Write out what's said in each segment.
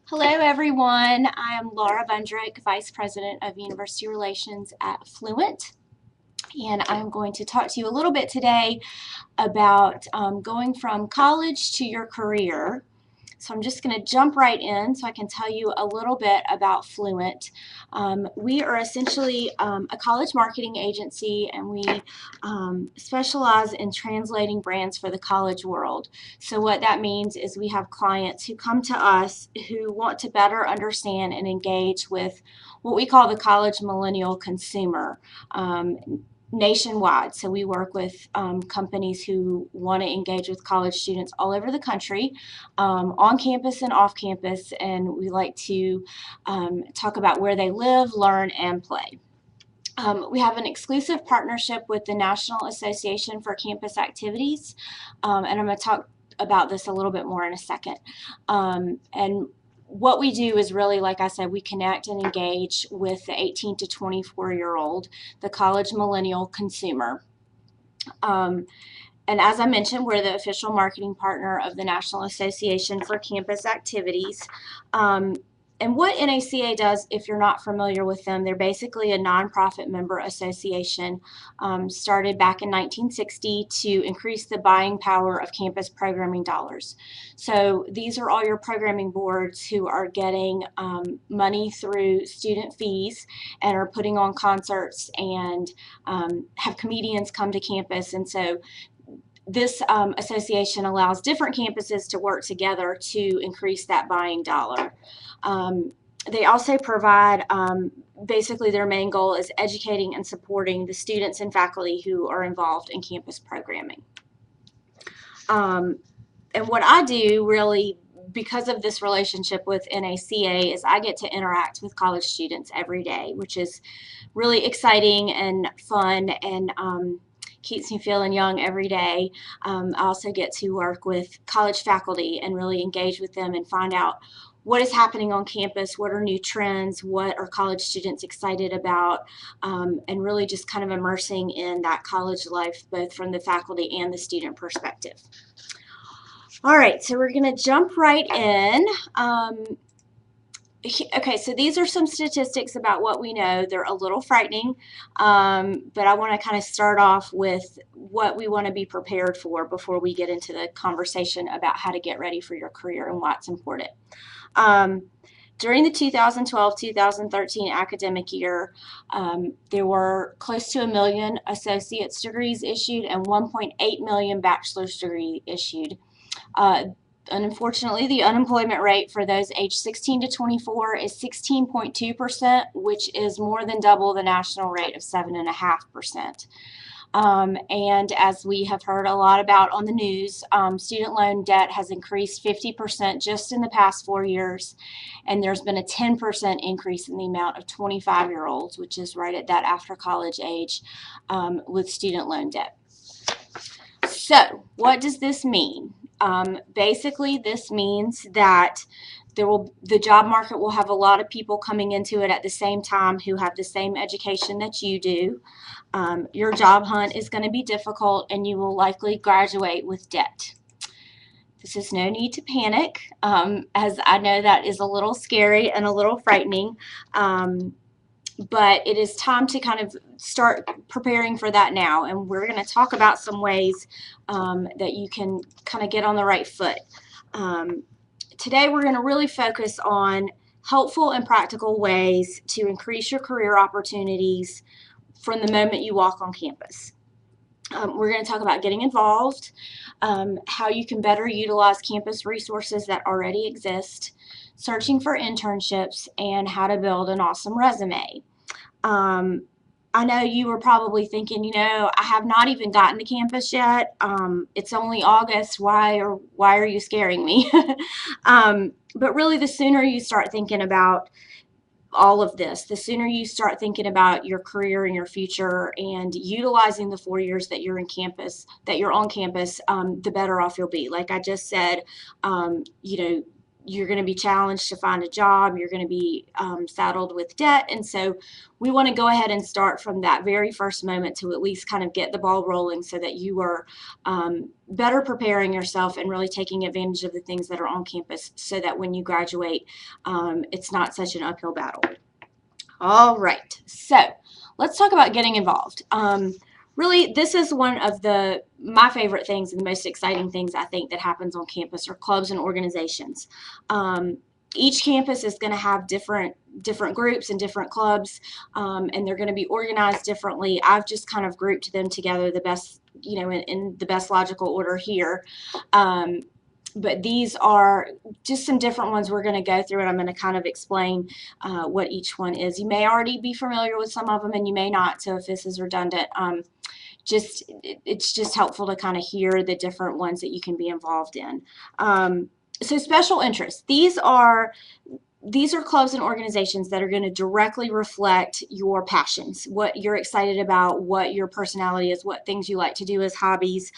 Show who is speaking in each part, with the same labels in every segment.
Speaker 1: Hello, everyone. I am Laura Bundrick, Vice President of University Relations at Fluent, and I'm going to talk to you a little bit today about going from college to your career. So I'm just going to jump right in so I can tell you a little bit about Fluent. We are essentially a college marketing agency, and we specialize in translating brands for the college world. So what that means is we have clients who come to us who want to better understand and engage with what we call the college millennial consumer. Nationwide. So we work with companies who want to engage with college students all over the country, on campus and off campus, and we like to talk about where they live, learn, and play. We have an exclusive partnership with the National Association for Campus Activities, and I'm going to talk about this a little bit more in a second. And what we do is really, like I said, we connect and engage with the 18 to 24-year-old, the college millennial consumer. And as I mentioned, we're the official marketing partner of the National Association for Campus Activities. And what NACA does, if you're not familiar with them, they're basically a nonprofit member association started back in 1960 to increase the buying power of campus programming dollars. So these are all your programming boards who are getting money through student fees and are putting on concerts and have comedians come to campus. And so this association allows different campuses to work together to increase that buying dollar. They also provide, basically their main goal is educating and supporting the students and faculty who are involved in campus programming. And what I do really, because of this relationship with NACA, is I get to interact with college students every day, which is really exciting and fun, and keeps me feeling young every day. I also get to work with college faculty and really engage with them and find out what is happening on campus, what are new trends, what are college students excited about, and really just kind of immersing in that college life, both from the faculty and the student perspective. All right, so we're going to jump right in. Okay, so these are some statistics about what we know. They're a little frightening, but I want to kind of start off with what we want to be prepared for before we get into the conversation about how to get ready for your career and why it's important. During the 2012-2013 academic year, there were close to 1 million associate's degrees issued and 1.8 million bachelor's degrees issued. Unfortunately, the unemployment rate for those aged 16 to 24 is 16.2%, which is more than double the national rate of 7.5%. And as we have heard a lot about on the news, student loan debt has increased 50% just in the past 4 years, and there's been a 10% increase in the amount of 25-year-olds, which is right at that after college age, with student loan debt. So, what does this mean? Basically, this means that the job market will have a lot of people coming into it at the same time who have the same education that you do. Your job hunt is going to be difficult, and you will likely graduate with debt. This is no need to panic, as I know that is a little scary and a little frightening. But it is time to kind of start preparing for that now, and we're going to talk about some ways that you can kind of get on the right foot. Today we're going to really focus on helpful and practical ways to increase your career opportunities from the moment you walk on campus. We're going to talk about getting involved, how you can better utilize campus resources that already exist, searching for internships, and how to build an awesome resume. I know you were probably thinking, I have not even gotten to campus yet. It's only August. Why are you scaring me? But really, the sooner you start thinking about all of this, the sooner you start thinking about your career and your future and utilizing the 4 years that you're on campus, the better off you'll be. Like I just said, you're going to be challenged to find a job. You're going to be saddled with debt. And so we want to go ahead and start from that very first moment to at least kind of get the ball rolling so that you are better preparing yourself and really taking advantage of the things that are on campus so that when you graduate, it's not such an uphill battle. All right, so let's talk about getting involved. Really, this is one of my favorite things and the most exciting things I think that happens on campus are clubs and organizations. Each campus is going to have different groups and different clubs, and they're going to be organized differently. I've just kind of grouped them together the best, in the best logical order here. But these are just some different ones we're going to go through, and I'm going to kind of explain what each one is. You may already be familiar with some of them, and you may not, so if this is redundant, it's just helpful to kind of hear the different ones that you can be involved in. So special interests. These are clubs and organizations that are going to directly reflect your passions, what you're excited about, what your personality is, what things you like to do as hobbies.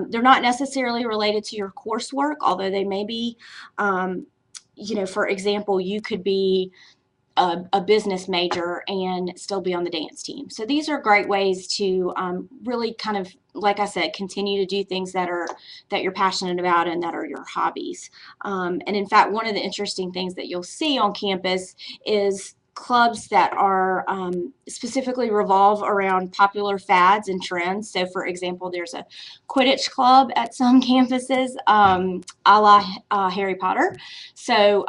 Speaker 1: They're not necessarily related to your coursework, although they may be. For example, you could be a business major and still be on the dance team. So these are great ways to really kind of, like I said, continue to do things that you're passionate about and that are your hobbies. And in fact, one of the interesting things that you'll see on campus is clubs that are specifically revolve around popular fads and trends. So for example, there's a Quidditch club at some campuses, a la Harry Potter. So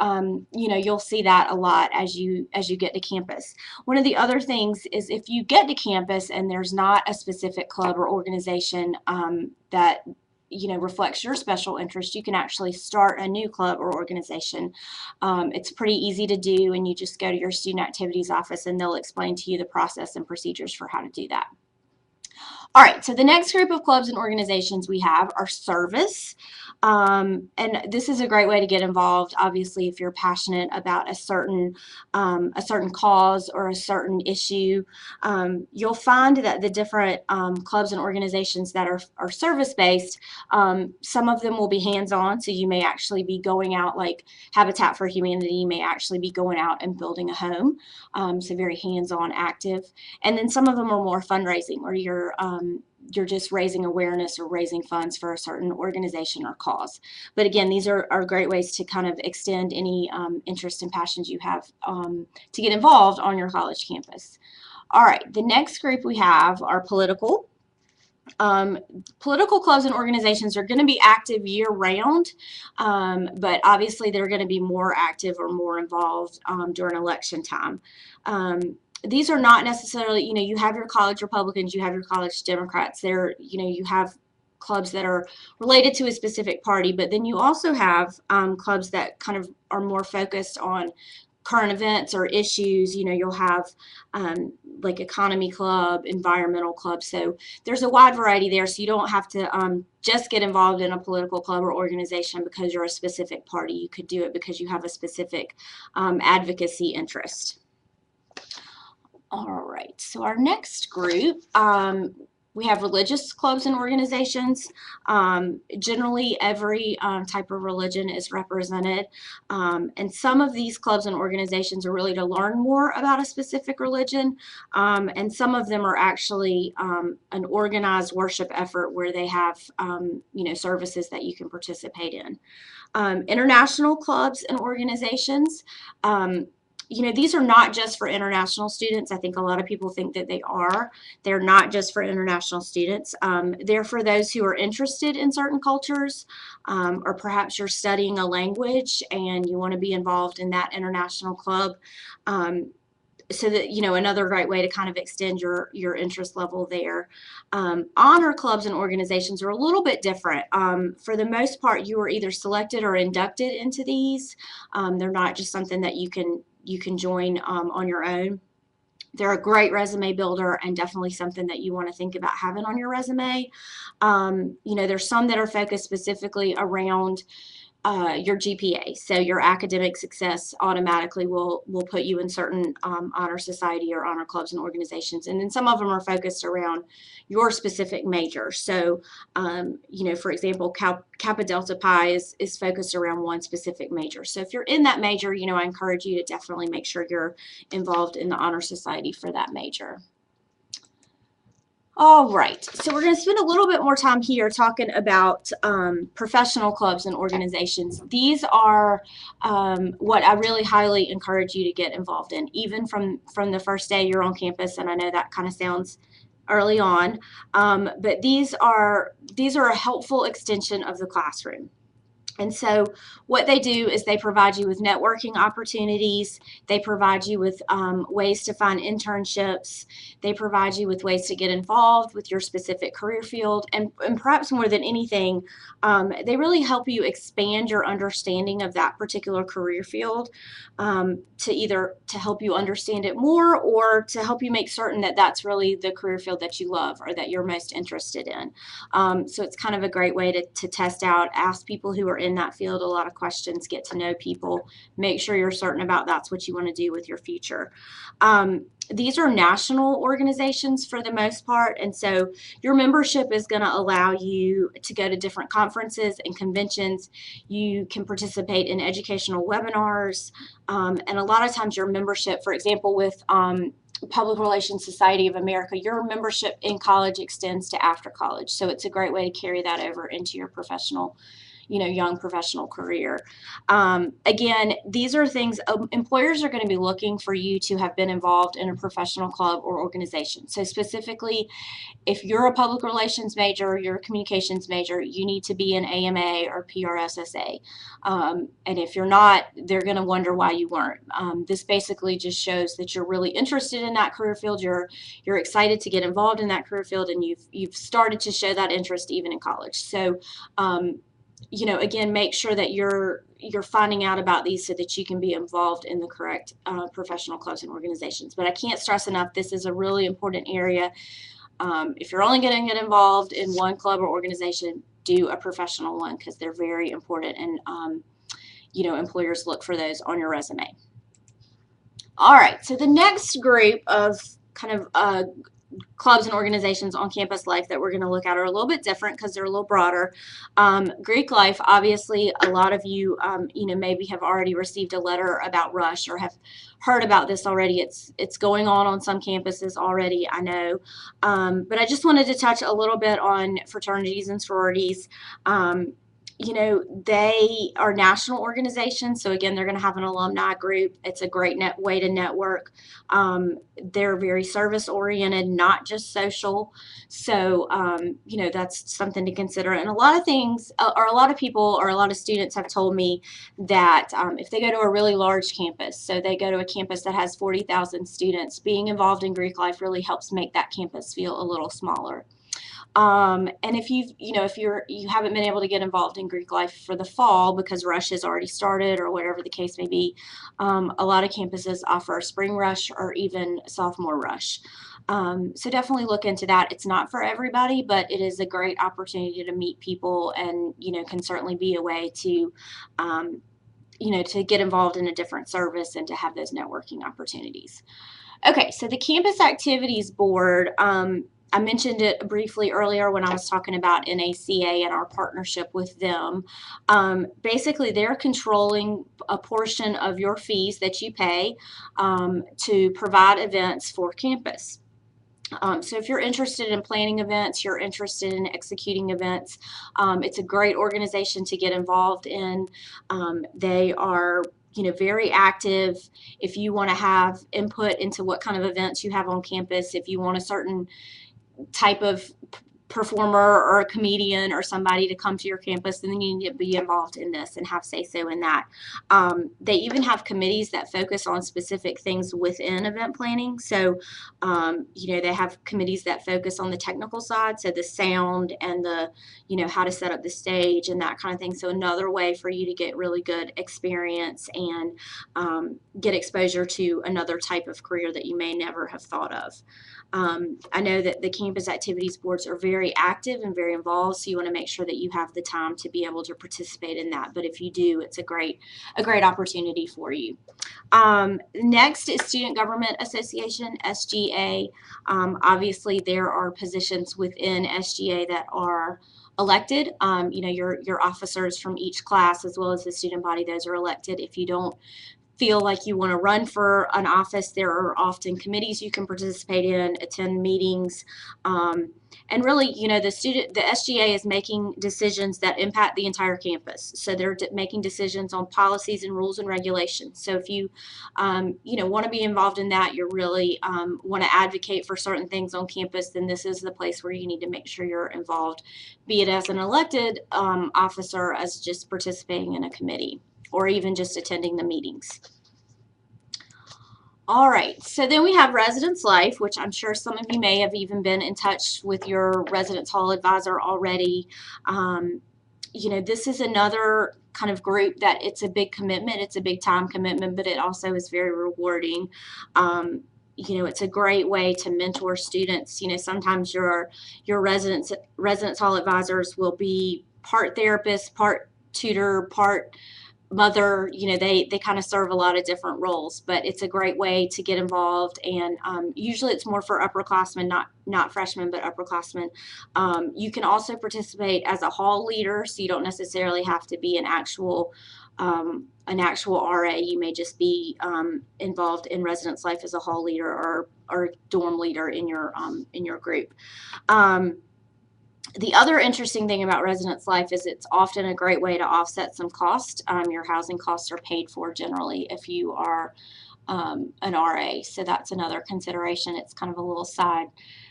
Speaker 1: you'll see that a lot as you get to campus. One of the other things is if you get to campus and there's not a specific club or organization that reflects your special interest, you can actually start a new club or organization. It's pretty easy to do, and you just go to your student activities office and they'll explain to you the process and procedures for how to do that. All right, so the next group of clubs and organizations we have are service. And this is a great way to get involved, obviously, if you're passionate about a certain cause or a certain issue. You'll find that the different clubs and organizations that are service-based, some of them will be hands-on, so you may actually be going out, like Habitat for Humanity may actually be going out and building a home, so very hands-on, active. And then some of them are more fundraising, where you're just raising awareness or raising funds for a certain organization or cause. But again, these are great ways to kind of extend any interest and passions you have to get involved on your college campus. All right, the next group we have are political. Political clubs and organizations are going to be active year-round, but obviously they're going to be more active or more involved during election time. These are not necessarily, you have your college Republicans, you have your college Democrats. You have clubs that are related to a specific party, but then you also have clubs that kind of are more focused on current events or issues. You'll have like economy club, environmental club. So there's a wide variety there. So you don't have to just get involved in a political club or organization because you're a specific party. You could do it because you have a specific advocacy interest. All right, so our next group, we have religious clubs and organizations. Generally, every type of religion is represented. And some of these clubs and organizations are really to learn more about a specific religion. And some of them are actually an organized worship effort where they have, services that you can participate in. International clubs and organizations. These are not just for international students. I think a lot of people think that they are. They're not just for international students. They're for those who are interested in certain cultures, or perhaps you're studying a language and you want to be involved in that international club. So that, another great way to kind of extend your interest level there. Honor clubs and organizations are a little bit different. For the most part, you are either selected or inducted into these. They're not just something that you can join on your own. They're a great resume builder and definitely something that you want to think about having on your resume. There's some that are focused specifically around your GPA. So your academic success automatically will put you in certain honor society or honor clubs and organizations. And then some of them are focused around your specific major. So, for example, Kappa Delta Pi is focused around one specific major. So if you're in that major, I encourage you to definitely make sure you're involved in the honor society for that major. All right, so we're going to spend a little bit more time here talking about professional clubs and organizations. These are what I really highly encourage you to get involved in, even from the first day you're on campus. And I know that kind of sounds early on, but these are a helpful extension of the classroom. And so what they do is they provide you with networking opportunities. They provide you with ways to find internships. They provide you with ways to get involved with your specific career field. And perhaps more than anything, they really help you expand your understanding of that particular career field to either to help you understand it more or to help you make certain that that's really the career field that you love or that you're most interested in. So it's kind of a great way to test out, ask people who are in that field a lot of questions, get to know people, make sure you're certain about that's what you want to do with your future. These are national organizations for the most part, and so your membership is going to allow you to go to different conferences and conventions. You can participate in educational webinars, and a lot of times your membership, for example, with Public Relations Society of America, your membership in college extends to after college, so it's a great way to carry that over into your professional young professional career. Again, these are things employers are going to be looking for you to have been involved in a professional club or organization. So specifically, if you're a public relations major, you're a communications major, you need to be an AMA or PRSSA. And if you're not, they're going to wonder why you weren't. This basically just shows that you're really interested in that career field. You're excited to get involved in that career field, and you've started to show that interest even in college. So again, make sure that you're finding out about these so that you can be involved in the correct professional clubs and organizations. But I can't stress enough, this is a really important area. If you're only going to get involved in one club or organization, do a professional one because they're very important, and employers look for those on your resume. All right, so the next group of kind of clubs and organizations on campus life that we're going to look at are a little bit different because they're a little broader. Greek life, obviously, a lot of you, maybe have already received a letter about Rush or have heard about this already. It's going on some campuses already, I know. But I just wanted to touch a little bit on fraternities and sororities. They are national organizations, so again, they're going to have an alumni group. It's a great way to network. They're very service oriented, not just social. So, that's something to consider. And a lot of things, or a lot of people, or a lot of students have told me that if they go to a really large campus, so they go to a campus that has 40,000 students, being involved in Greek life really helps make that campus feel a little smaller. And if you haven't been able to get involved in Greek life for the fall because Rush has already started or whatever the case may be, a lot of campuses offer a spring rush or even sophomore rush. So definitely look into that. It's not for everybody, but it is a great opportunity to meet people, and can certainly be a way to to get involved in a different service and to have those networking opportunities. Okay, so the Campus Activities Board, I mentioned it briefly earlier when I was talking about NACA and our partnership with them. Basically, they're controlling a portion of your fees that you pay to provide events for campus. So if you're interested in planning events, you're interested in executing events, it's a great organization to get involved in. They are very active. If you want to have input into what kind of events you have on campus, if you want a certain type of performer or a comedian or somebody to come to your campus, then you need to be involved in this and have say-so in that. They even have committees that focus on specific things within event planning. So, they have committees that focus on the technical side, so the sound and the, how to set up the stage and that kind of thing. So another way for you to get really good experience and get exposure to another type of career that you may never have thought of. I know that the campus activities boards are very very active and very involved, so you want to make sure that you have the time to be able to participate in that. But if you do, it's a great opportunity for you. Next is Student Government Association, SGA. Obviously, there are positions within SGA that are elected. You know, your officers from each class, as well as the student body, those are elected. If you don't feel like you want to run for an office, there are often committees you can participate in, attend meetings, and really, you know, the SGA is making decisions that impact the entire campus. So they're making decisions on policies and rules and regulations. So if you, you know, want to be involved in that, you really want to advocate for certain things on campus, then this is the place where you need to make sure you're involved, be it as an elected officer, as just participating in a committee, or even just attending the meetings. All right, so then we have residence life, which I'm sure some of you may have even been in touch with your residence hall advisor already. You know, this is another kind of group that it's a big commitment, it's a big time commitment, but it also is very rewarding. You know, it's a great way to mentor students. You know, sometimes your residence hall advisors will be part therapist, part tutor, part mother. You know, they kind of serve a lot of different roles, but it's a great way to get involved. And usually it's more for upperclassmen, not freshmen, but upperclassmen. You can also participate as a hall leader, so you don't necessarily have to be an actual RA. You may just be involved in residence life as a hall leader or dorm leader in your group. The other interesting thing about residence life is it's often a great way to offset some cost. Your housing costs are paid for generally if you are an RA, so that's another consideration. It's kind of a little side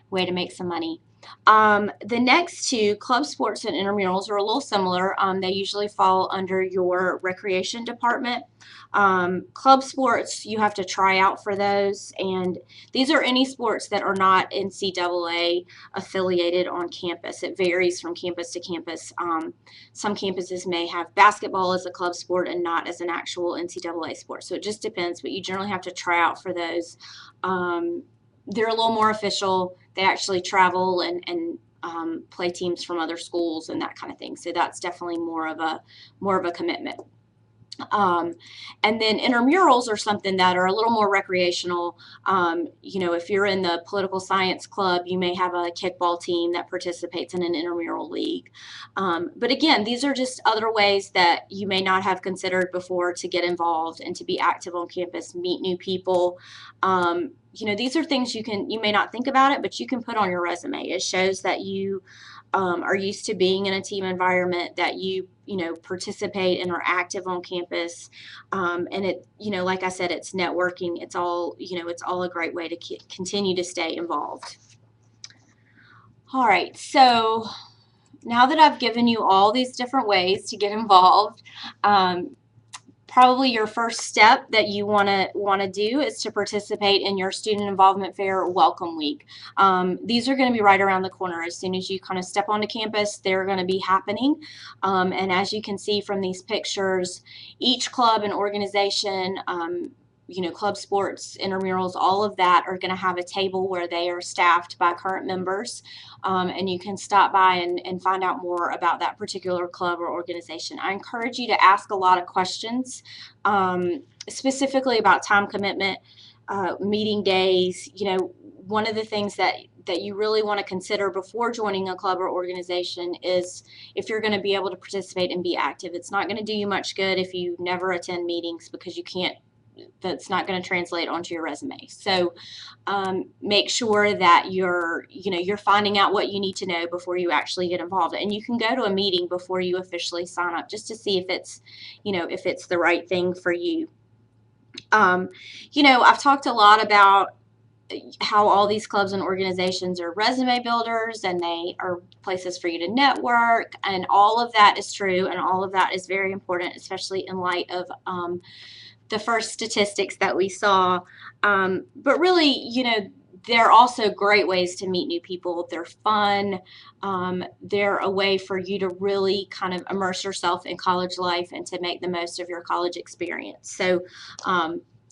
Speaker 1: way to make some money. The next two, club sports and intramurals, are a little similar. They usually fall under your recreation department. Club sports, you have to try out for those, and these are any sports that are not NCAA affiliated on campus. It varies from campus to campus. Some campuses may have basketball as a club sport and not as an actual NCAA sport, so it just depends, but you generally have to try out for those. They're a little more official. They actually travel and play teams from other schools and that kind of thing. So that's definitely more of a commitment. And then intramurals are something that are a little more recreational. You know, if you're in the political science club, you may have a kickball team that participates in an intramural league. But again, these are just other ways that you may not have considered before to get involved and to be active on campus, meet new people. You know, these are things you may not think about it, but you can put on your resume. It shows that you are used to being in a team environment, that you know, participate and are active on campus. And it, you know, like I said, it's networking. It's all, you know, it's all a great way to continue to stay involved. All right, so now that I've given you all these different ways to get involved, probably your first step that you want to do is to participate in your Student Involvement Fair Welcome Week. These are going to be right around the corner. As soon as you kind of step onto campus, they're going to be happening. And as you can see from these pictures, each club and organization, you know, club sports, intramurals, all of that are going to have a table where they are staffed by current members, and you can stop by and find out more about that particular club or organization. I encourage you to ask a lot of questions, specifically about time commitment, meeting days. You know, one of the things that you really want to consider before joining a club or organization is if you're going to be able to participate and be active. It's not going to do you much good if you never attend meetings, because you can't, that's not going to translate onto your resume. So make sure that you're finding out what you need to know before you actually get involved. And you can go to a meeting before you officially sign up, just to see if it's, you know, if it's the right thing for you. You know, I've talked a lot about how all these clubs and organizations are resume builders and they are places for you to network, and all of that is true, and all of that is very important, especially in light of the first statistics that we saw. But really, you know, they're also great ways to meet new people. They're fun. They're a way for you to really kind of immerse yourself in college life and to make the most of your college experience. So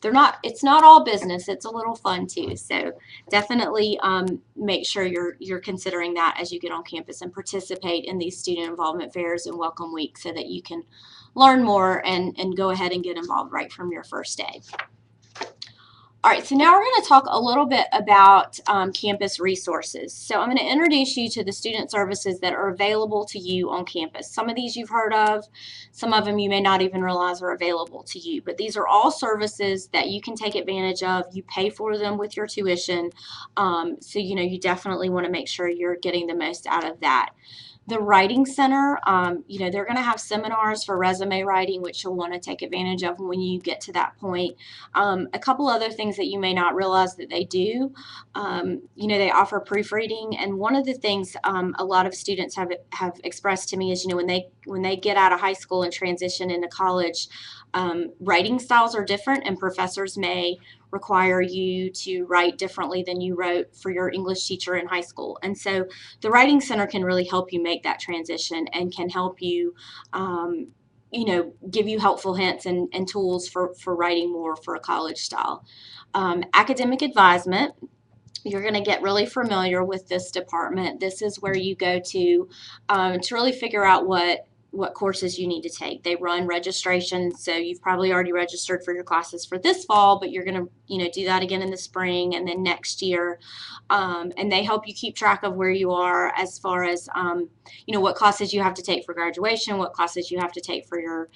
Speaker 1: it's not all business. It's a little fun too. So definitely make sure you're considering that as you get on campus and participate in these student involvement fairs and welcome weeks so that you can learn more and go ahead and get involved right from your first day. All right, so now we're going to talk a little bit about campus resources. So I'm going to introduce you to the student services that are available to you on campus. Some of these you've heard of, some of them you may not even realize are available to you, but these are all services that you can take advantage of. You pay for them with your tuition, so you definitely want to make sure you're getting the most out of that. The Writing Center, they're going to have seminars for resume writing, which you'll want to take advantage of when you get to that point. A couple other things that you may not realize that they do, they offer proofreading, and one of the things a lot of students have expressed to me is, when they get out of high school and transition into college, writing styles are different, and professors may require you to write differently than you wrote for your English teacher in high school. And so the Writing Center can really help you make that transition and can help you, give you helpful hints and tools for writing more for a college style. Academic advisement. You're going to get really familiar with this department. This is where you go to really figure out what courses you need to take. They run registration, so you've probably already registered for your classes for this fall, but you're going to do that again in the spring and then next year. And they help you keep track of where you are as far as what classes you have to take for graduation, what classes you have to take for your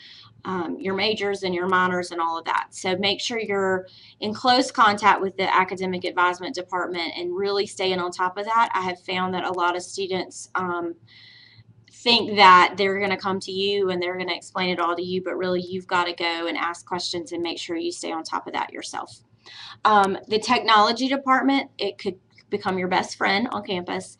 Speaker 1: majors and your minors and all of that. So make sure you're in close contact with the academic advisement department and really staying on top of that. I have found that a lot of students think that they're going to come to you and they're going to explain it all to you, but really you've got to go and ask questions and make sure you stay on top of that yourself. The technology department, it could become your best friend on campus.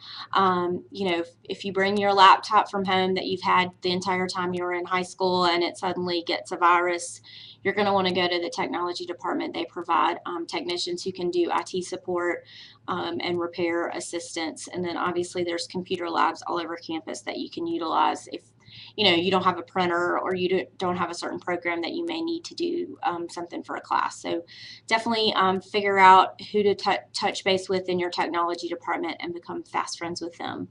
Speaker 1: If you bring your laptop from home that you've had the entire time you were in high school and it suddenly gets a virus, you're going to want to go to the technology department. They provide technicians who can do IT support and repair assistance. And then obviously there's computer labs all over campus that you can utilize if you don't have a printer or you don't have a certain program that you may need to do something for a class. So definitely figure out who to touch base with in your technology department and become fast friends with them.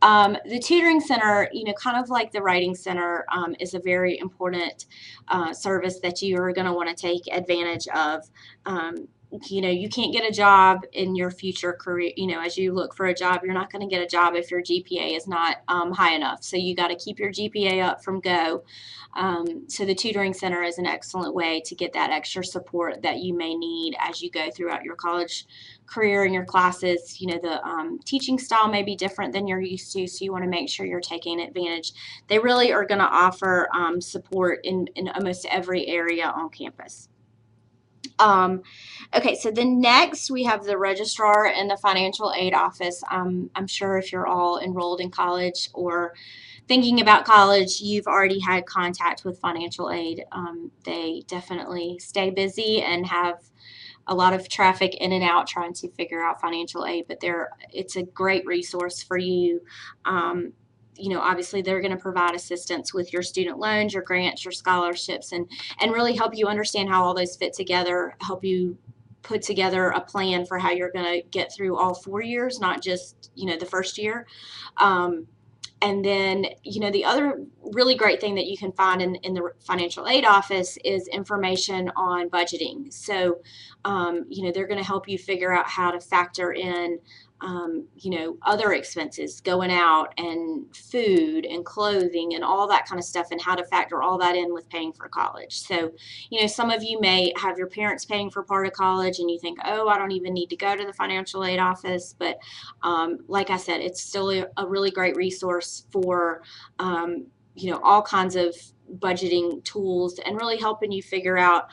Speaker 1: The tutoring center, kind of like the Writing Center, is a very important service that you are going to want to take advantage of. You can't get a job in your future career. As you look for a job, you're not going to get a job if your GPA is not high enough. So you got to keep your GPA up from go. So the tutoring center is an excellent way to get that extra support that you may need as you go throughout your college career and your classes. The teaching style may be different than you're used to, so you want to make sure you're taking advantage. They really are going to offer support in almost every area on campus. Okay, so then next we have the registrar and the financial aid office. I'm sure if you're all enrolled in college or thinking about college, you've already had contact with financial aid. They definitely stay busy and have a lot of traffic in and out trying to figure out financial aid, but it's a great resource for you. Obviously they're going to provide assistance with your student loans, your grants, your scholarships, and really help you understand how all those fit together, help you put together a plan for how you're going to get through all 4 years, not just, the first year. And then, the other really great thing that you can find in the financial aid office is information on budgeting. So, they're going to help you figure out how to factor in, other expenses, going out and food and clothing and all that kind of stuff, and how to factor all that in with paying for college. So, some of you may have your parents paying for part of college and you think, oh, I don't even need to go to the financial aid office. But like I said, it's still a really great resource for, all kinds of budgeting tools and really helping you figure out,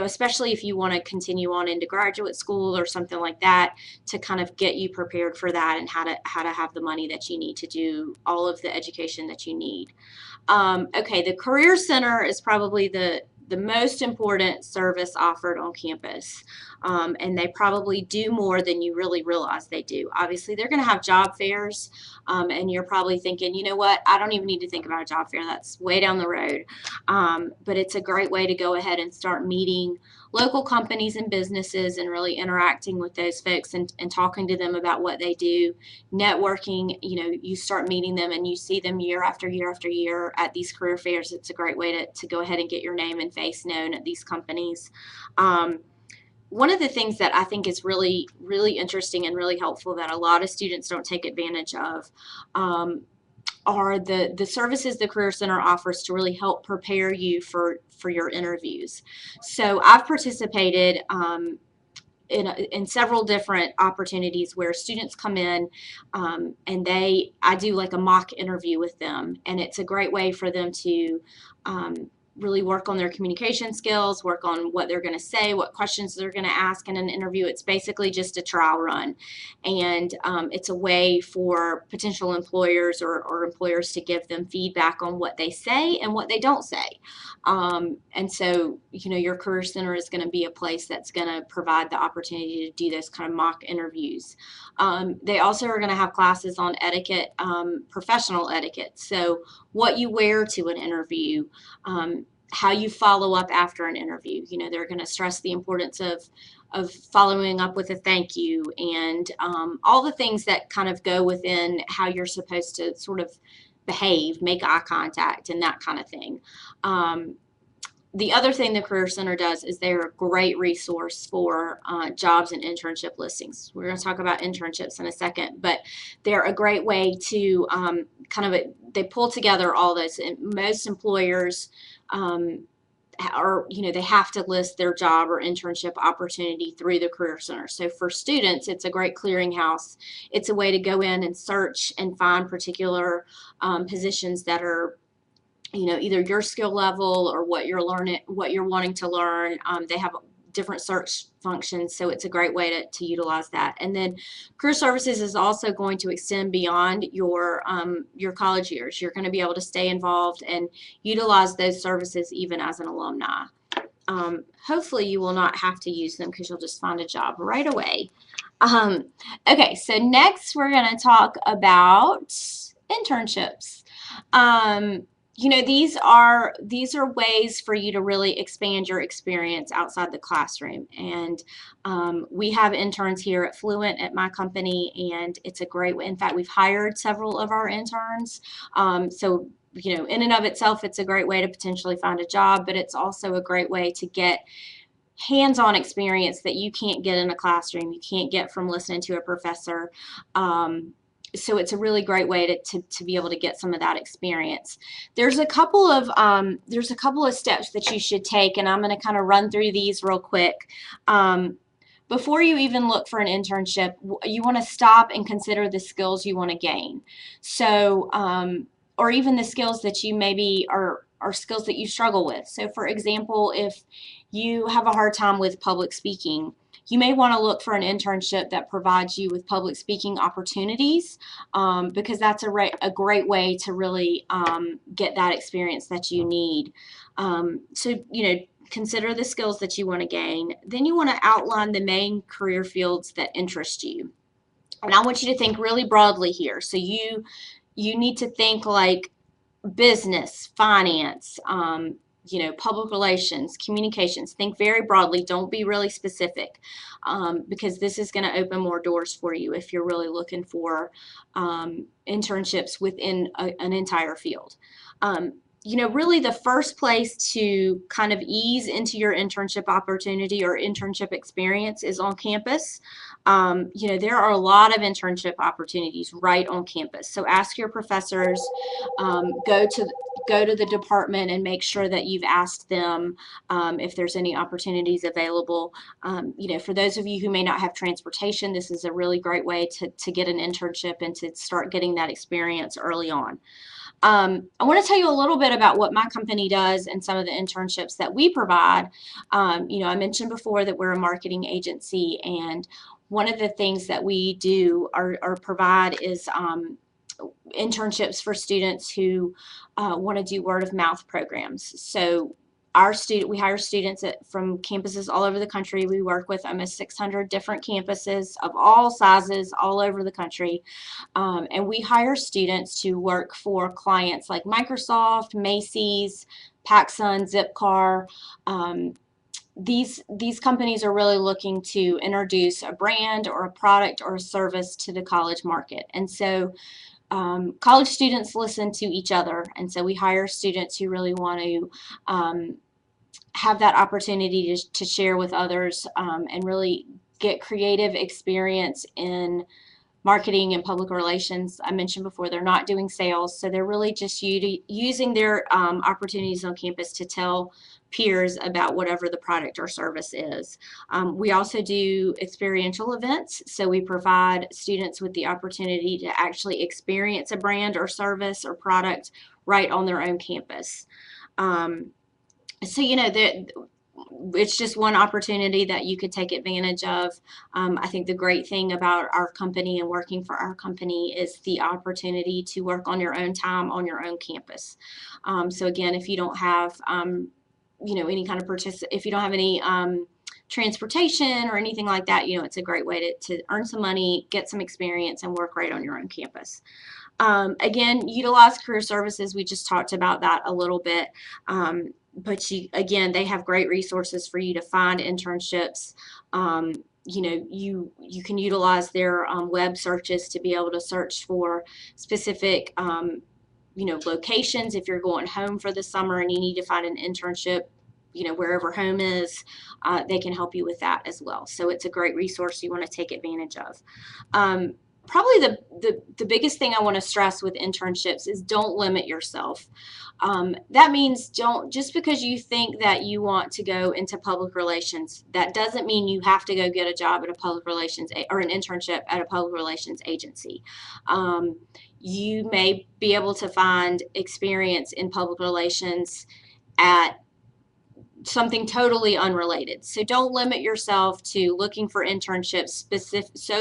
Speaker 1: especially if you want to continue on into graduate school or something like that, to kind of get you prepared for that and how to have the money that you need to do all of the education that you need. Okay, the Career Center is probably the the most important service offered on campus. And they probably do more than you really realize they do. Obviously, they're going to have job fairs, and you're probably thinking, you know what, I don't even need to think about a job fair. That's way down the road. But it's a great way to go ahead and start meeting local companies and businesses and really interacting with those folks and talking to them about what they do, networking. You start meeting them and you see them year after year after year at these career fairs. It's a great way to go ahead and get your name and face known at these companies. One of the things that I think is really, really interesting and really helpful that a lot of students don't take advantage of are the services the Career Center offers to really help prepare you for your interviews. So I've participated in several different opportunities where students come in and I do like a mock interview with them, and it's a great way for them to really work on their communication skills, work on what they're going to say, what questions they're going to ask in an interview. It's basically just a trial run. And it's a way for potential employers or employers to give them feedback on what they say and what they don't say. And so, your Career Center is going to be a place that's going to provide the opportunity to do those kind of mock interviews. They also are going to have classes on etiquette, professional etiquette. So what you wear to an interview, how you follow up after an interview. They're going to stress the importance of following up with a thank you and all the things that kind of go within how you're supposed to sort of behave, make eye contact, and that kind of thing. The other thing the Career Center does is they're a great resource for jobs and internship listings. We're going to talk about internships in a second, but they're a great way to they pull together all this. And most employers they have to list their job or internship opportunity through the Career Center. So for students, it's a great clearinghouse. It's a way to go in and search and find particular positions that are either your skill level or what you're wanting to learn. They have different search functions, so it's a great way to utilize that. And then Career Services is also going to extend beyond your college years. You're going to be able to stay involved and utilize those services even as an alumni. Hopefully you will not have to use them because you'll just find a job right away. Okay, so next we're going to talk about internships. These are ways for you to really expand your experience outside the classroom. And we have interns here at Fluent at my company, and it's a great way. In fact, we've hired several of our interns. So, in and of itself, it's a great way to potentially find a job, but it's also a great way to get hands-on experience that you can't get in a classroom. You can't get from listening to a professor. So it's a really great way to be able to get some of that experience. There's a couple of steps that you should take, and I'm going to kind of run through these real quick. Before you even look for an internship, you want to stop and consider the skills you want to gain. So, or even the skills that you maybe are skills that you struggle with. So for example, if you have a hard time with public speaking, you may want to look for an internship that provides you with public speaking opportunities, because that's a great way to really get that experience that you need. So, consider the skills that you want to gain. Then you want to outline the main career fields that interest you. And I want you to think really broadly here. So you need to think like business, finance, public relations, communications. Think very broadly. Don't be really specific, because this is going to open more doors for you if you're really looking for internships within an entire field. Really the first place to kind of ease into your internship opportunity or internship experience is on campus. There are a lot of internship opportunities right on campus. So ask your professors, go to the department and make sure that you've asked them if there's any opportunities available. For those of you who may not have transportation, this is a really great way to get an internship and to start getting that experience early on. I want to tell you a little bit about what my company does and some of the internships that we provide. I mentioned before that we're a marketing agency, and one of the things that we do or provide is internships for students who want to do word of mouth programs. So we hire students from campuses all over the country. We work with almost 600 different campuses of all sizes all over the country. And we hire students to work for clients like Microsoft, Macy's, PacSun, Zipcar. These companies are really looking to introduce a brand or a product or a service to the college market. And so college students listen to each other. And so we hire students who really want to have that opportunity to share with others and really get creative experience in marketing and public relations. I mentioned before, they're not doing sales, so they're really just using their opportunities on campus to tell peers about whatever the product or service is. We also do experiential events, so we provide students with the opportunity to actually experience a brand or service or product right on their own campus. So, it's just one opportunity that you could take advantage of. I think the great thing about our company and working for our company is the opportunity to work on your own time on your own campus. So again, if you don't have, any kind of if you don't have any transportation or anything like that, it's a great way to earn some money, get some experience, and work right on your own campus. Again, utilize career services. We just talked about that a little bit. But again, they have great resources for you to find internships. You can utilize their web searches to be able to search for specific locations. If you're going home for the summer and you need to find an internship, wherever home is, they can help you with that as well. So it's a great resource you want to take advantage of. Probably the biggest thing I want to stress with internships is don't limit yourself. That means just because you think that you want to go into public relations, that doesn't mean you have to go get a job at a public relations or an internship at a public relations agency. You may be able to find experience in public relations at something totally unrelated. So don't limit yourself to looking for internships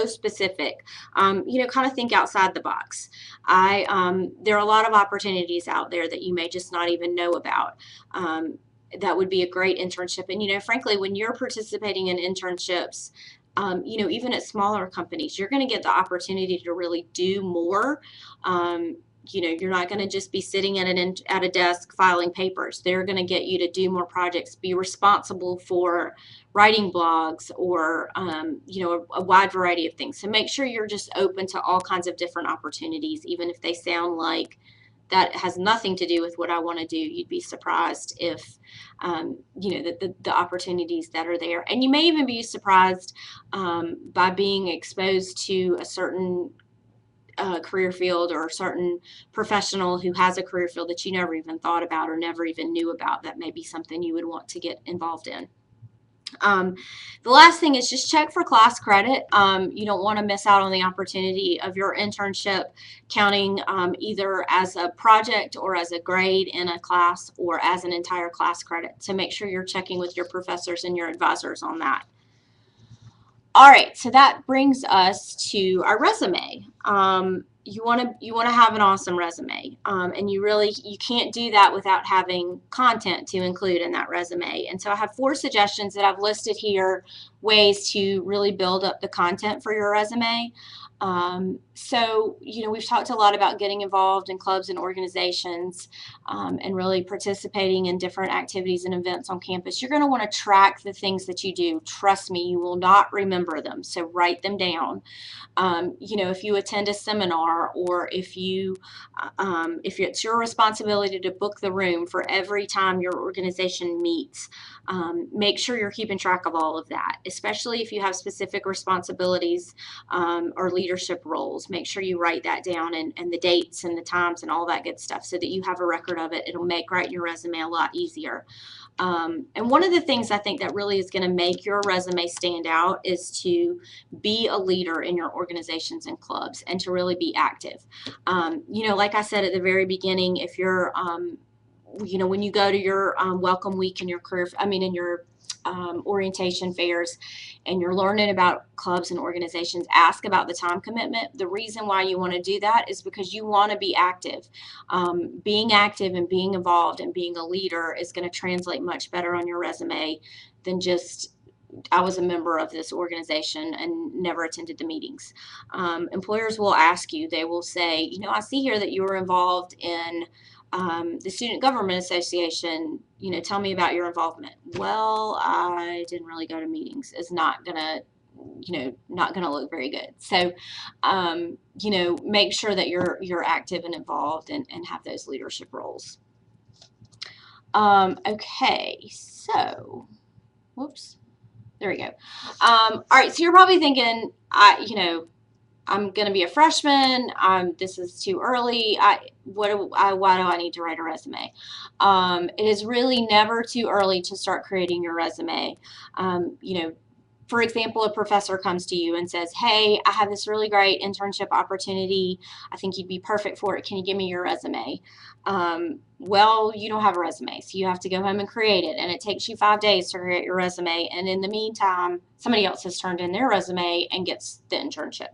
Speaker 1: specific. Kind of think outside the box. There are a lot of opportunities out there that you may just not even know about. That would be a great internship. And frankly, when you're participating in internships, even at smaller companies, you're going to get the opportunity to really do more. You're not going to just be sitting at a desk filing papers. They're going to get you to do more projects, be responsible for writing blogs or, a wide variety of things. So make sure you're just open to all kinds of different opportunities, even if they sound like that has nothing to do with what I want to do. You'd be surprised if, the opportunities that are there. And you may even be surprised by being exposed to a certain career field or a certain professional who has a career field that you never even thought about or never even knew about. That may be something you would want to get involved in. The last thing is just check for class credit. You don't want to miss out on the opportunity of your internship counting either as a project or as a grade in a class or as an entire class credit. So make sure you're checking with your professors and your advisors on that. All right, so that brings us to our resume. You want to have an awesome resume, and you can't do that without having content to include in that resume. And so I have 4 suggestions that I've listed here, ways to really build up the content for your resume. So we've talked a lot about getting involved in clubs and organizations and really participating in different activities and events on campus. You're going to want to track the things that you do. Trust me, you will not remember them, so write them down. If you attend a seminar or if it's your responsibility to book the room for every time your organization meets, make sure you're keeping track of all of that, especially if you have specific responsibilities or leadership roles. Make sure you write that down and the dates and the times and all that good stuff so that you have a record of it. It'll make writing your resume a lot easier. And one of the things I think that really is going to make your resume stand out is to be a leader in your organizations and clubs and to really be active. Like I said at the very beginning, if you're when you go to your welcome week and your career, in your orientation fairs, and you're learning about clubs and organizations, ask about the time commitment. The reason why you want to do that is because you want to be active. Being active and being involved and being a leader is going to translate much better on your resume than just I was a member of this organization and never attended the meetings. Employers will ask you, they will say, I see here that you were involved in the Student Government Association. Tell me about your involvement. Well, I didn't really go to meetings. It's not gonna, not gonna look very good. So, make sure that you're active and involved and have those leadership roles. Okay, so, whoops. There we go. All right, so you're probably thinking, I'm going to be a freshman. This is too early. Why do I need to write a resume? It is really never too early to start creating your resume. For example, a professor comes to you and says, hey, I have this really great internship opportunity. I think you'd be perfect for it. Can you give me your resume? Well, you don't have a resume, so you have to go home and create it. And it takes you 5 days to create your resume. And in the meantime, somebody else has turned in their resume and gets the internship.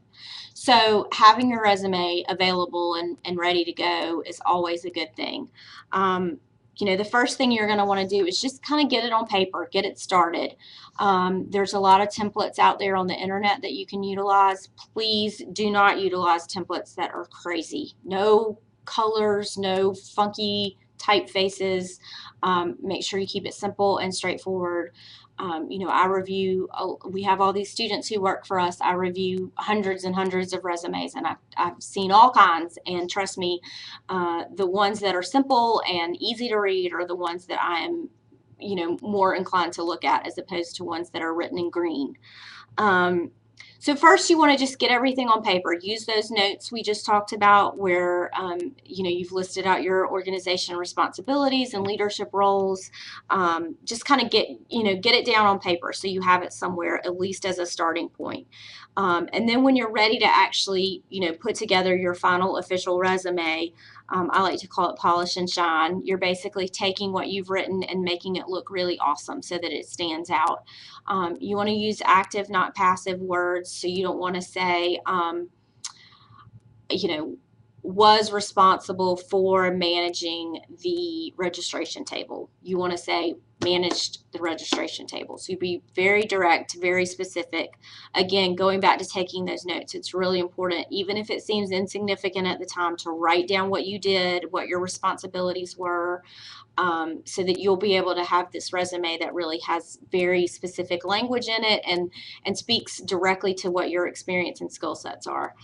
Speaker 1: So having your resume available and ready to go is always a good thing. The first thing you're going to want to do is just kind of get it on paper, get it started. There's a lot of templates out there on the internet that you can utilize. Please do not utilize templates that are crazy. No colors, no funky typefaces. Make sure you keep it simple and straightforward. I review, we have all these students who work for us. I review hundreds and hundreds of resumes, and I've seen all kinds. And trust me, the ones that are simple and easy to read are the ones that I am, more inclined to look at, as opposed to ones that are written in green. So first, you want to just get everything on paper. Use those notes we just talked about where, you've listed out your organization responsibilities and leadership roles. Just kind of get it down on paper so you have it somewhere, at least as a starting point. And then when you're ready to actually, put together your final official resume, I like to call it polish and shine. You're basically taking what you've written and making it look really awesome so that it stands out. You want to use active, not passive words. So you don't want to say, was responsible for managing the registration table. You want to say managed the registration table. So you be very direct, very specific. Again, going back to taking those notes, it's really important, even if it seems insignificant at the time, to write down what you did, what your responsibilities were, so that you'll be able to have this resume that really has very specific language in it and speaks directly to what your experience and skill sets are.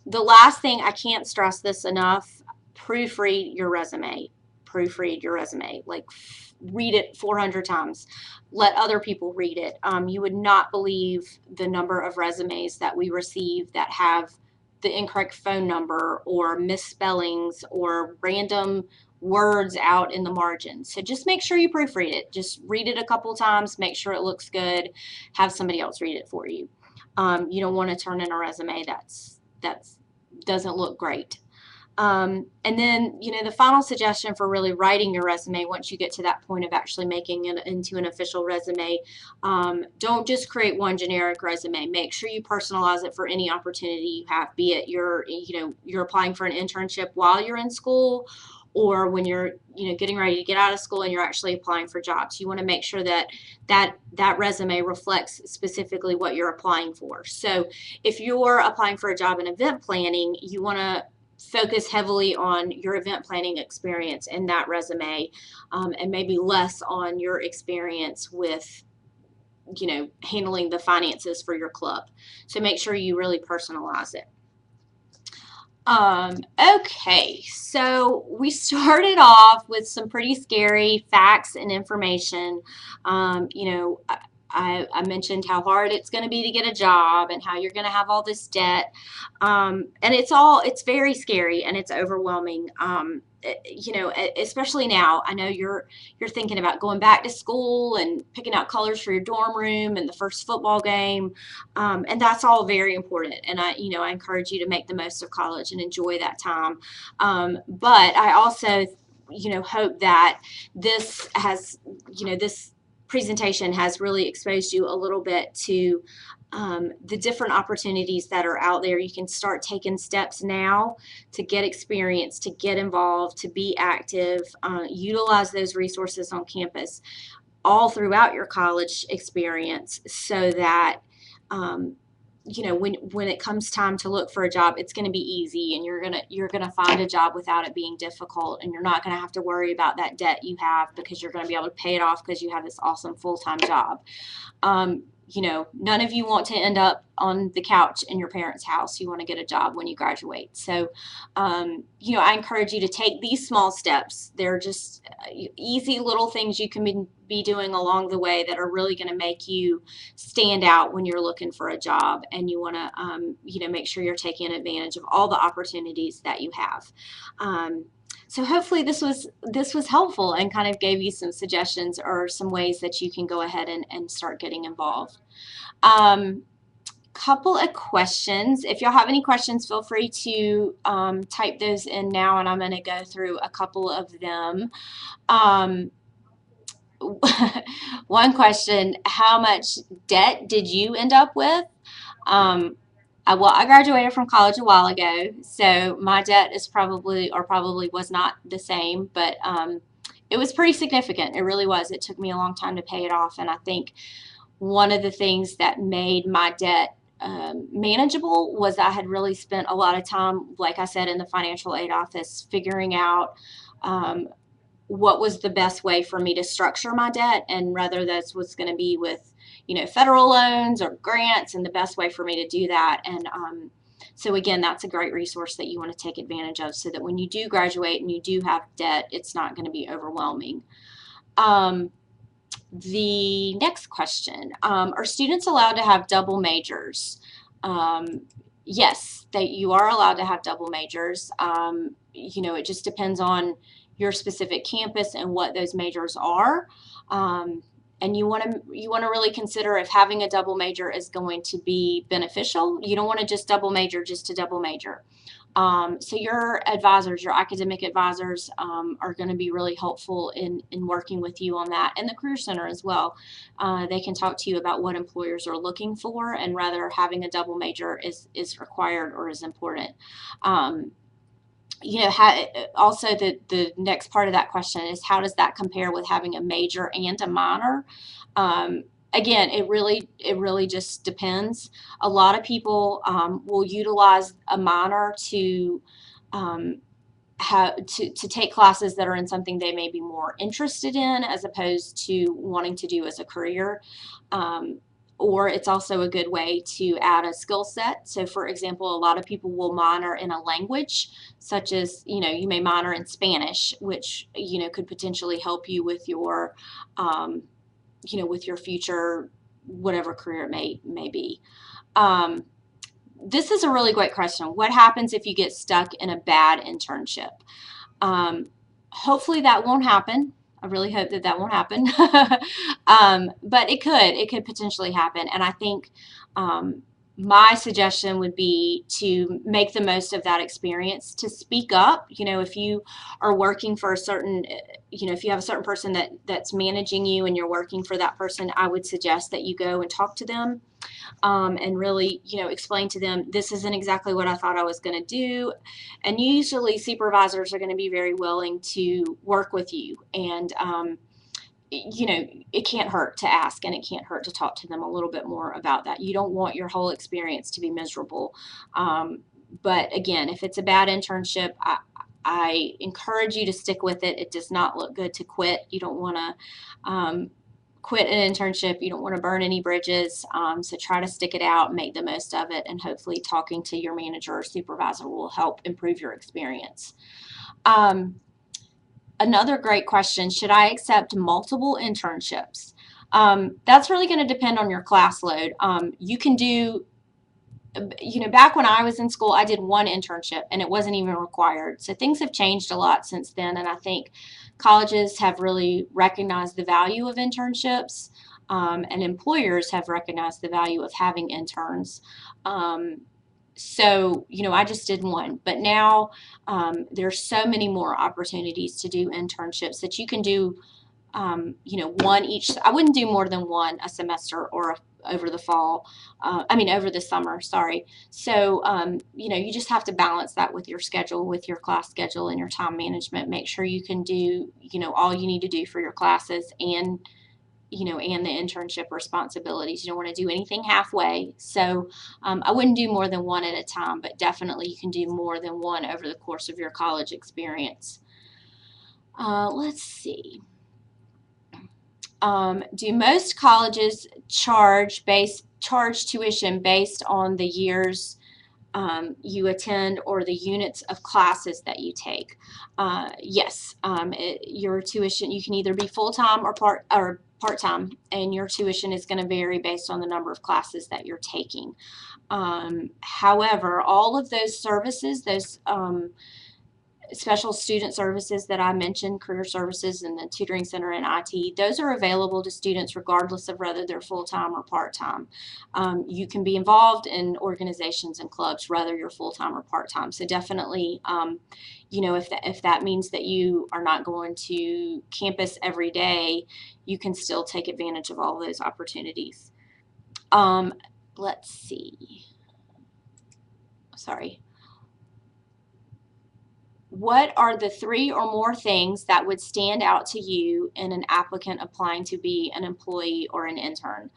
Speaker 1: The last thing, I can't stress this enough, proofread your resume. Proofread your resume. Like, read it 400 times. Let other people read it. You would not believe the number of resumes that we receive that have the incorrect phone number or misspellings or random words out in the margins. So just make sure you proofread it. Just read it a couple times, make sure it looks good, have somebody else read it for you. You don't want to turn in a resume that doesn't look great. And then, the final suggestion for really writing your resume, once you get to that point of actually making it into an official resume, don't just create one generic resume. Make sure you personalize it for any opportunity you have, be it you're applying for an internship while you're in school, or when you're getting ready to get out of school and you're actually applying for jobs. You want to make sure that resume reflects specifically what you're applying for. So if you're applying for a job in event planning, you want to focus heavily on your event planning experience in that resume, and maybe less on your experience with handling the finances for your club. So make sure you really personalize it. Okay, so we started off with some pretty scary facts and information. I mentioned how hard it's going to be to get a job and how you're going to have all this debt. And it's very scary and it's overwhelming. Especially now, I know you're thinking about going back to school and picking out colors for your dorm room and the first football game. And that's all very important. And I encourage you to make the most of college and enjoy that time. But I also hope that this has, this presentation has really exposed you a little bit to the different opportunities that are out there. You can start taking steps now to get experience, to get involved, to be active, utilize those resources on campus all throughout your college experience, so that when it comes time to look for a job, it's going to be easy, and you're gonna find a job without it being difficult, and you're not going to have to worry about that debt you have, because you're going to be able to pay it off because you have this awesome full-time job. None of you want to end up on the couch in your parents' house. You want to get a job when you graduate. So, I encourage you to take these small steps. They're just easy little things you can be doing along the way that are really going to make you stand out when you're looking for a job, and you want to, make sure you're taking advantage of all the opportunities that you have. So hopefully this was helpful and kind of gave you some suggestions or some ways that you can go ahead and start getting involved. Couple of questions. If y'all have any questions, feel free to type those in now, and I'm going to go through a couple of them. One question: how much debt did you end up with? I graduated from college a while ago, so my debt is probably was not the same, but it was pretty significant. It really was. It took me a long time to pay it off, and I think one of the things that made my debt manageable was I had really spent a lot of time, like I said, in the financial aid office, figuring out what was the best way for me to structure my debt, and whether that's what's going to be with federal loans or grants, and the best way for me to do that. And so again, that's a great resource that you want to take advantage of, so that when you do graduate and you do have debt, it's not going to be overwhelming. The next question: are students allowed to have double majors? Yes, you are allowed to have double majors. It just depends on your specific campus and what those majors are. And you want to really consider if having a double major is going to be beneficial. You don't want to just double major just to double major. So your advisors, your academic advisors, are going to be really helpful in working with you on that, and the Career Center as well. They can talk to you about what employers are looking for, and whether having a double major is required or is important. Also the next part of that question is, how does that compare with having a major and a minor? Again, it really just depends. A lot of people will utilize a minor to take classes that are in something they may be more interested in, as opposed to wanting to do as a career. Or it's also a good way to add a skill set. So for example, a lot of people will minor in a language, such as, you may minor in Spanish, which, could potentially help you with your, with your future, whatever career it may be. This is a really great question. What happens if you get stuck in a bad internship? Hopefully that won't happen. I really hope that won't happen. But it could potentially happen. And I think my suggestion would be to make the most of that experience, to speak up. If you are working for a certain, if you have a certain person that's managing you and you're working for that person, I would suggest that you go and talk to them. And really, explain to them, this isn't exactly what I thought I was going to do. And usually supervisors are going to be very willing to work with you. And, it can't hurt to ask, and it can't hurt to talk to them a little bit more about that. You don't want your whole experience to be miserable. But again, if it's a bad internship, I encourage you to stick with it. It does not look good to quit. You don't want to quit an internship. You don't want to burn any bridges. So try to stick it out, make the most of it, and hopefully talking to your manager or supervisor will help improve your experience. Another great question: should I accept multiple internships? That's really going to depend on your class load. You can do, back when I was in school, I did one internship and it wasn't even required. So things have changed a lot since then, and I think colleges have really recognized the value of internships, and employers have recognized the value of having interns. So, I just did one, but now there's so many more opportunities to do internships that you can do, one each. I wouldn't do more than one a semester or over the fall. Over the summer, sorry. So, you just have to balance that with your schedule, with your class schedule and your time management. Make sure you can do, all you need to do for your classes and the internship responsibilities. You don't want to do anything halfway. So I wouldn't do more than one at a time, but definitely you can do more than one over the course of your college experience. Let's see. Do most colleges charge tuition based on the years you attend or the units of classes that you take? Yes, your tuition, you can either be full-time or part-time, and your tuition is going to vary based on the number of classes that you're taking. However, all of those services, those special student services that I mentioned, career services and the tutoring center and IT, those are available to students regardless of whether they're full-time or part-time. You can be involved in organizations and clubs whether you're full-time or part-time. So definitely, if that means that you are not going to campus every day, you can still take advantage of all those opportunities. Let's see. Sorry. What are the 3 or more things that would stand out to you in an applicant applying to be an employee or an intern?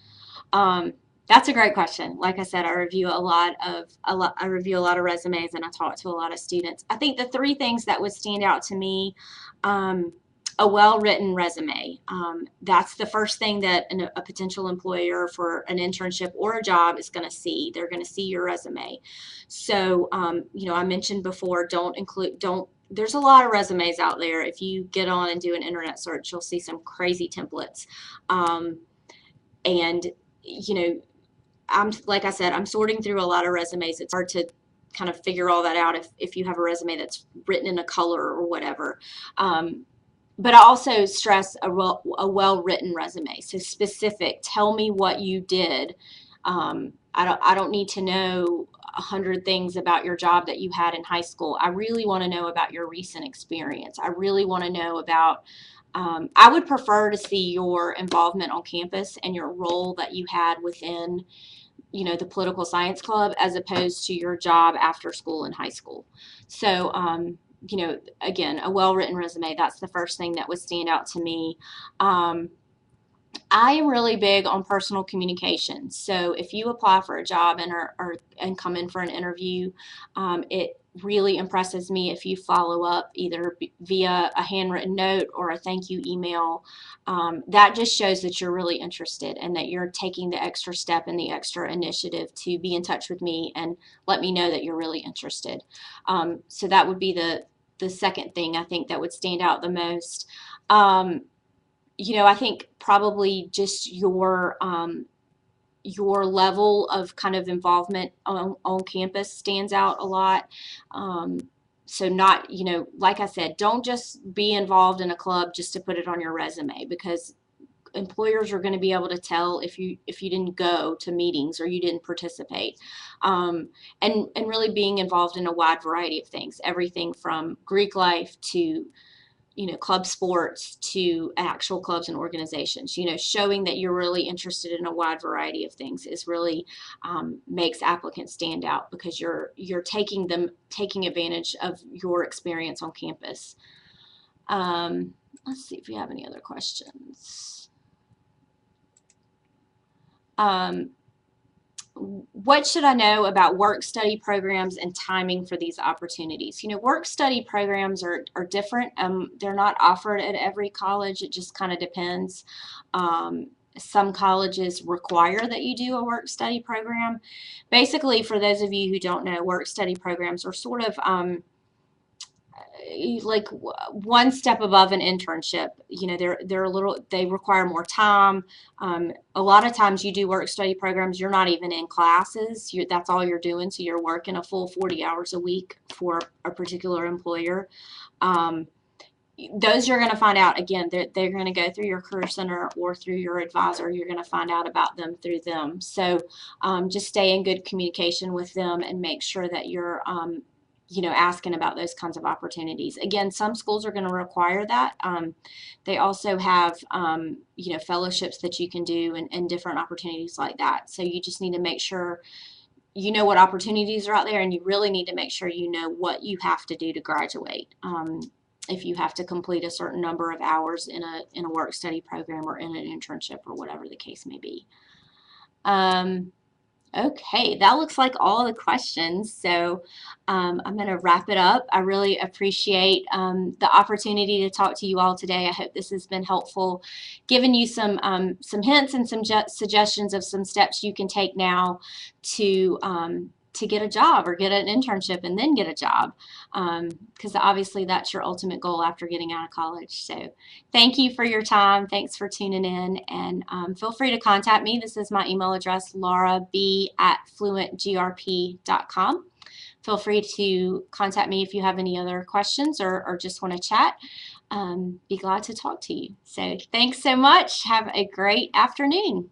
Speaker 1: That's a great question. Like I said, I review a lot of resumes and I talk to a lot of students. I think the 3 things that would stand out to me, a well-written resume. That's the first thing that a potential employer for an internship or a job is going to see. They're going to see your resume. So, I mentioned before, there's a lot of resumes out there. If you get on and do an internet search, you'll see some crazy templates. And, like I said, I'm sorting through a lot of resumes. It's hard to kind of figure all that out if you have a resume that's written in a color or whatever. But I also stress a well-written resume. So specific. Tell me what you did. I don't need to know 100 things about your job that you had in high school. I really want to know about your recent experience. I really want to know about. I would prefer to see your involvement on campus and your role that you had within, the political science club as opposed to your job after school in high school. So, again, a well-written resume, that's the first thing that would stand out to me. I am really big on personal communication. So if you apply for a job and come in for an interview, it really impresses me if you follow up either via a handwritten note or a thank you email. That just shows that you're really interested and that you're taking the extra step and the extra initiative to be in touch with me and let me know that you're really interested. So that would be the second thing I think that would stand out the most. I think probably just your level of kind of involvement on campus stands out a lot. So not, like I said, don't just be involved in a club just to put it on your resume, because employers are going to be able to tell if you didn't go to meetings or you didn't participate. And really being involved in a wide variety of things, everything from Greek life to club sports to actual clubs and organizations. Showing that you're really interested in a wide variety of things is really makes applicants stand out, because you're taking advantage of your experience on campus. Let's see if we have any other questions. What should I know about work-study programs and timing for these opportunities? Work-study programs are different. They're not offered at every college. It just kind of depends. Some colleges require that you do a work-study program. Basically, for those of you who don't know, work-study programs are sort of like one step above an internship. They require more time. A lot of times you do work study programs, you're not even in classes. That's all you're doing. So you're working a full 40 hours a week for a particular employer. those you're going to find out again. They're going to go through your career center or through your advisor. You're going to find out about them through them. So just stay in good communication with them and make sure that you're asking about those kinds of opportunities. Again, some schools are going to require that. They also have fellowships that you can do and different opportunities like that. So you just need to make sure you know what opportunities are out there, and you really need to make sure you know what you have to do to graduate. If you have to complete a certain number of hours in a work study program or in an internship or whatever the case may be. Okay, that looks like all the questions. So I'm going to wrap it up. I really appreciate the opportunity to talk to you all today. I hope this has been helpful, giving you some hints and some suggestions of some steps you can take now to get a job or get an internship and then get a job, because obviously that's your ultimate goal after getting out of college. So thank you for your time. Thanks for tuning in, and feel free to contact me. This is my email address, laurab@fluentgrp.com. Feel free to contact me if you have any other questions or just want to chat. Be glad to talk to you. So thanks so much. Have a great afternoon.